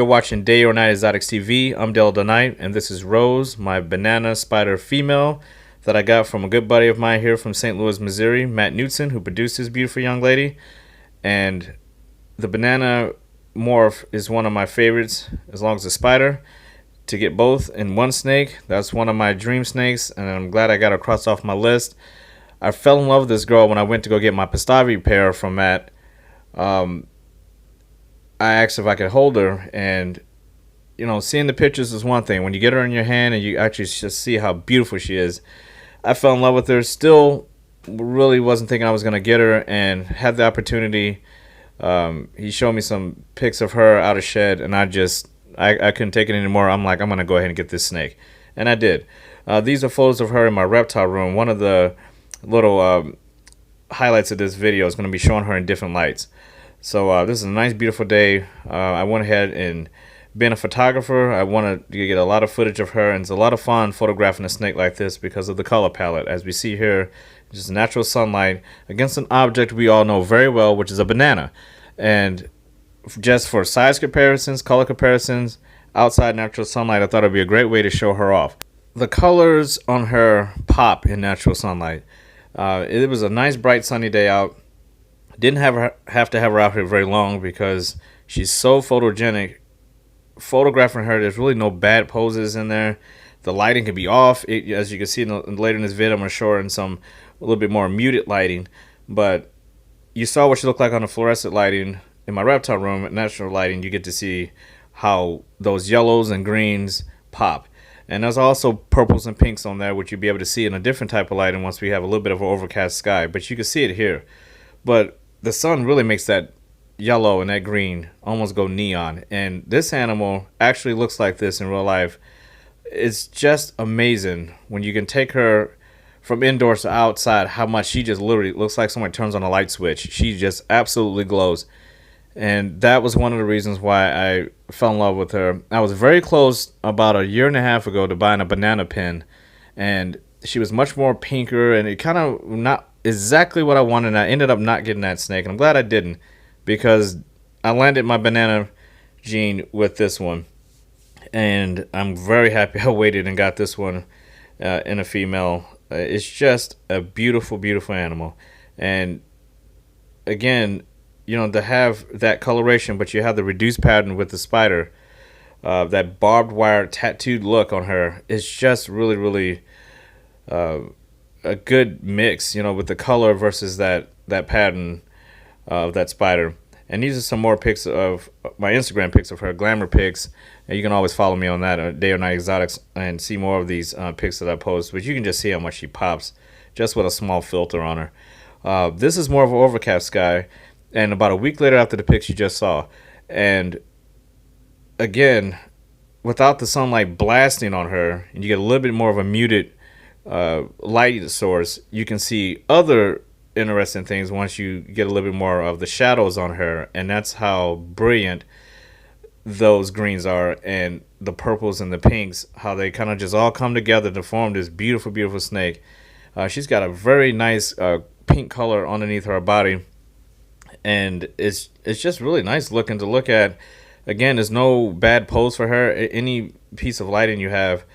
You're watching Day or Night Exotics TV. I'm Dale the Knight, and this is Rose, my banana spider female that I got from a good buddy of mine here from St. Louis, Missouri, Matt Knutson, who produced this beautiful young lady. And the banana morph is one of my favorites, as long as the spider. To get both in one snake, that's one of my dream snakes, and I'm glad I got her crossed off my list. I fell in love with this girl when I went to go get my Pastavi pair from Matt. I asked if I could hold her, and seeing the pictures is one thing. When you get her in your hand and you actually just see how beautiful she is, I fell in love with her. Still, really wasn't thinking I was gonna get her, and had the opportunity. He showed me some pics of her out of shed, and I couldn't take it anymore. I'm like, I'm gonna go ahead and get this snake, and I did. These are photos of her in my reptile room. One of the little highlights of this video is going to be showing her in different lights. So this is a nice, beautiful day. I went ahead and being a photographer, I wanted to get a lot of footage of her, and it's a lot of fun photographing a snake like this because of the color palette. As we see here, just natural sunlight against an object we all know very well, which is a banana. And just for size comparisons, color comparisons, outside natural sunlight, I thought it would be a great way to show her off. The colors on her pop in natural sunlight. It was a nice, bright, sunny day out. Didn't have to have her out here very long because she's so photogenic. Photographing her, there's really no bad poses in there. The lighting can be off. As you can see later in this video, I'm going to show her in a little bit more muted lighting. But you saw what she looked like on the fluorescent lighting in my reptile room. At natural lighting, you get to see how those yellows and greens pop. And there's also purples and pinks on there, which you'll be able to see in a different type of lighting once we have a little bit of an overcast sky. But you can see it here. But the sun really makes that yellow and that green almost go neon. And this animal actually looks like this in real life. It's just amazing when you can take her from indoors to outside, how much she just literally looks like someone turns on a light switch. She just absolutely glows. And that was one of the reasons why I fell in love with her. I was very close about a year and a half ago to buying a banana pin, and she was much more pinker, and it kind of not exactly what I wanted. And I ended up not getting that snake, and I'm glad I didn't, because I landed my banana gene with this one, and I'm very happy I waited and got this one in a female. It's just a beautiful, beautiful animal. And again, to have that coloration, but you have the reduced pattern with the spider, that barbed wire tattooed look on her is just really, really a good mix, with the color versus that pattern of that spider. And these are some more pics of my Instagram pics of her, glamour pics. And you can always follow me on that, Day or Night Exotics, and see more of these pics that I post. But you can just see how much she pops just with a small filter on her. This is more of an overcast sky. And about a week later after the pics you just saw. And again, without the sunlight blasting on her, and you get a little bit more of a muted light source, you can see other interesting things once you get a little bit more of the shadows on her. And that's how brilliant those greens are, and the purples and the pinks, how they kind of just all come together to form this beautiful, beautiful snake. She's got a very nice pink color underneath her body. And it's just really nice looking to look at. Again, there's no bad pose for her. Any piece of lighting you have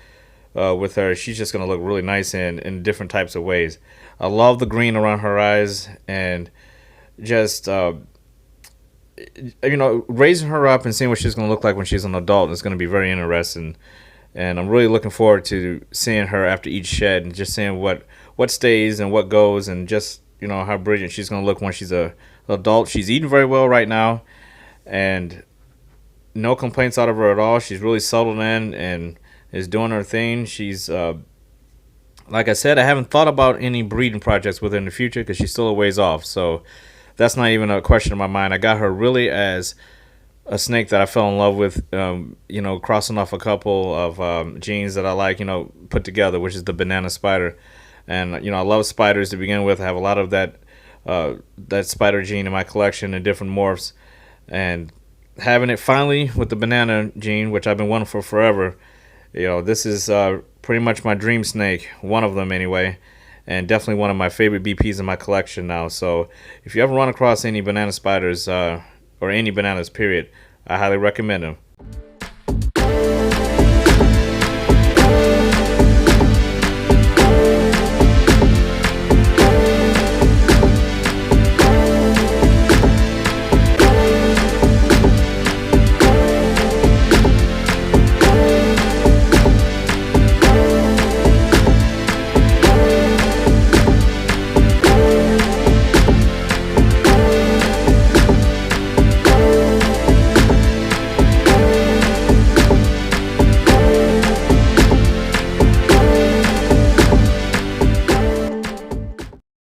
with her, she's just going to look really nice in different types of ways. I love the green around her eyes, and just raising her up and seeing what she's going to look like when she's an adult is going to be very interesting. And I'm really looking forward to seeing her after each shed, and just seeing what stays and what goes, and just how brilliant she's going to look when she's a adult. She's eating very well right now, and no complaints out of her at all. She's really settled in and is doing her thing. She's like I said, I haven't thought about any breeding projects with her in the future because she's still a ways off, so that's not even a question in my mind. I got her really as a snake that I fell in love with, crossing off a couple of genes that I like, put together, which is the banana spider. And I love spiders to begin with. I have a lot of that spider gene in my collection in different morphs, and having it finally with the banana gene, which I've been wanting for forever, this is pretty much my dream snake, one of them anyway, and definitely one of my favorite BPs in my collection now. So if you ever run across any banana spiders or any bananas period, I highly recommend them.